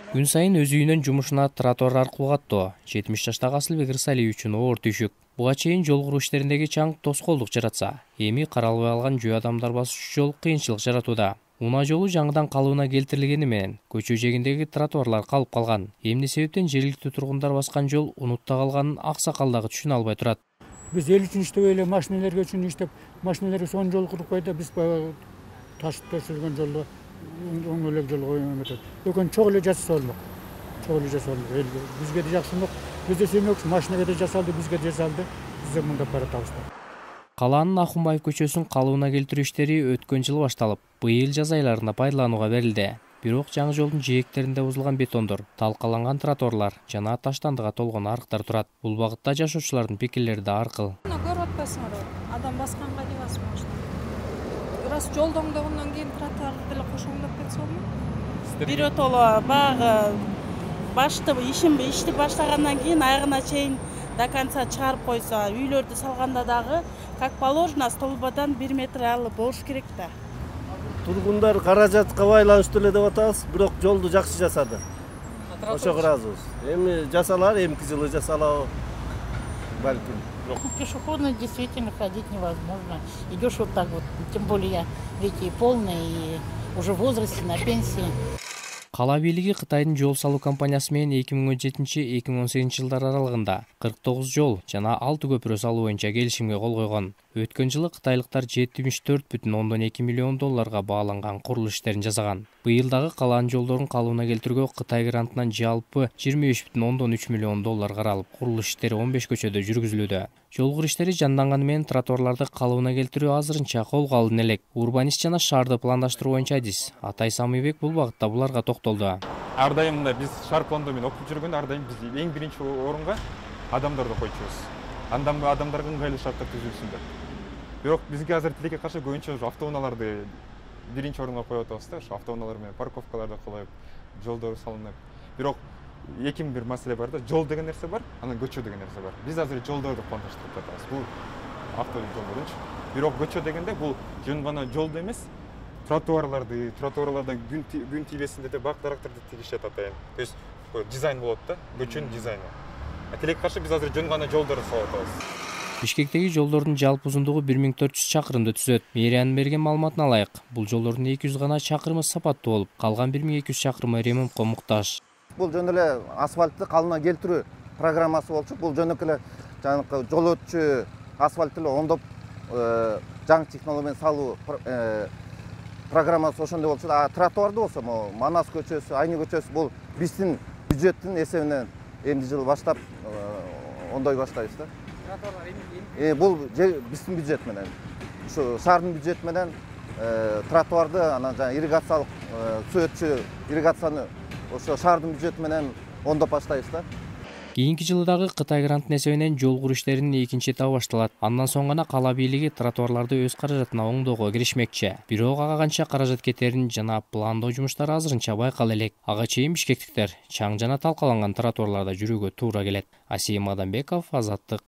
Күн сайын өз үйүнөн жумушуна тротуар аркылуу каттоо 70 жаштагы Асылбек Рысалиев үчүн оор түйшүк. Буга чейин жол куруу иштериндеги чаң тоскоолдук жаратса, эми каралбай алган жөө адамдар басыш жол кыйынчылык жаратууда. Унаа жолу жаңыдан калыбына келтирилгени менен көчө жээгиндеги тротуарлар калып калган. Эмне себептен жергиликтүү тургундар баскан жол унутта калганын аксакал дагы түшүнө албай турат. Биз эл үчүн иштебей эле машиналерге үчүн иштеп, машиналерге сонун жол куруп койду, биз таш төшөлгөн жолду оң эле жол койгон. Өкөн чок эле жасаса болмок. Чок эле жасаса болмок. Бизге да жакшы эмес. Бизде сүймөк, машинага да жасалды, бизге да жасалды. Биз мында баратабыз. Калаанын Ахунбаев көчөсүн калыбына келтирүү иштери өткөн жылы башталып, быйыл жаз айларында пайдаланууга берилди. Бирок жаңы жолдун жээктеринде бузулган бетондор, талкаланган тротуарлар жана таштандыга толгон арыктар турат. Бул багытта жашоочулардын пикирлери да ар кыл. Көрүп атпайсыңарбы? Адам басканга дебасың машина. Раз жолду оңдогондон кийин тротуарды деле кошо оңдоп кетсе болбойбу? Биротоло багы ишти баштагандан кийин аягына чейин до конца чыгарып койсо, үйлөрдү салганда дагы как положено столбадан 1 метр алып болуш керек да. Тургундар каражатка байланыштуу эле деп атабыз, бирок жолду жакшы жасады. Ошого ыраазыбыз. Эми жасалар, эмки жылы жасалабы балким. Пешеходно действительно ходить невозможно. Идешь вот так вот, тем более ведь полный, и уже в возрасте, на пенсии. Кала бийлиги Кытайдын жол салуу компаниясы менен 2017-2018 жылдар аралыгында 49 жол жана 6 көпүрө салуу боюнча келишимге кол койгон. Өткөн жылы кытайлыктар 74,2 миллион долларга бааланган курулуш иштерин жасаган. Быйыл дагы калаанын жолдорун калыбына келтирүүгө Кытай грантынан жалпы 25,3 миллион доллар каралып, курулуш иштери 15 көчөдө жүргүзүлүүдө. Жол куруу иштери жанданганы менен тротуарларды калыбына келтирүү азырынча колго алына элек. Урбанист жана шаарды пландаштыруу боюнча адис Атай Самыйбек бул багытта буларга токтолду. Ар дайым биз шаар пландоо менен окуп жүргөндө ар дайым биз эң биринчи орунга адамдарды койчубуз. Андан адамдарга ыңгайлуу шарттар түзүлсүн деп. Бирок бизге азыр тилекке каршы көбүнчө автоунааларды биринчи орунга коюп атабыз да, автоунаалар менен парковкаларды коюп, жолдор салынып. Бирок эким бир маселе бар да, жол деген нерсе бар, анан көчө деген нерсе бар. Биз азыр жолдорду пландаштырып атабыз. Бул автожолдорунчу. Бирок көчө дегенде бул жөн гана жолду эмес, тротуарларда күн тийбесин деп бак дарактарды тигишет атайын. То есть дизайн болот да, көчөнүн дизайны. Тилекке каршы биз азыр жөн гана жолдорду салып атабыз. Бишкектеги жолдордун жалпы узундугу 1400 чакырымды түзөт. Мэриянын берген маалыматына ылайык, бул жолдордун 200 гана чакырымы сапаттуу болуп, калган 1200 чакырымы ремонтко муктаж. Бул жөн эле асфальтты калыбына келтирүү программасы болчу. Бул жөн эле жанагы жол өтчү асфальтты эле оңдоп жаңы технология менен салуу программасы ошондой болчу. А тротуарды болсо Манас көчөсү, Айны көчөсү бул биздин бюджеттин эсебинен эмди жылы баштап оңдой баштайбыз да. Бул биздин бюджет менен, ушу шаардын бюджети менен тротуарды анан жана ирригациялык суу өтчү ирригацияны ошо шаардын бюджети менен оңдоп баштайбыз да. Кийинки жылы дагы Кытай грантынын эсебинен жол куруу иштеринин экинчи этабы башталат. Андан соң гана кала бийлиги тротуарларды өз каражатына оңдоого киришмекчи. Бирок ага канча каражат кетерин жана пландоо жумуштары азырынча байкала элек. Ага чейин бишкектиктер чаң жана талкаланган тротуарларда жүрүүгө туура келет. Асия Мадамбеков, Азаттык.